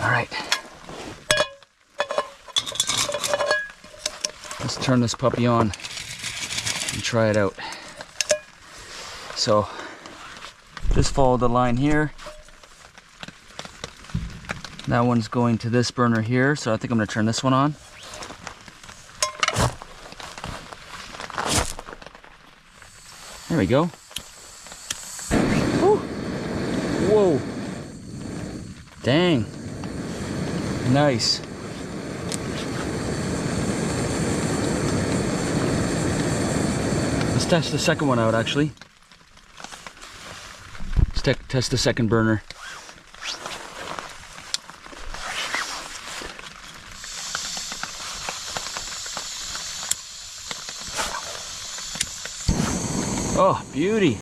All right. Let's turn this puppy on and try it out. So just follow the line here. That one's going to this burner here, so I think I'm gonna turn this one on. There we go. Woo. Whoa. Dang. Nice. Let's test the second one out, actually. Let's test the second burner. Oh, beauty.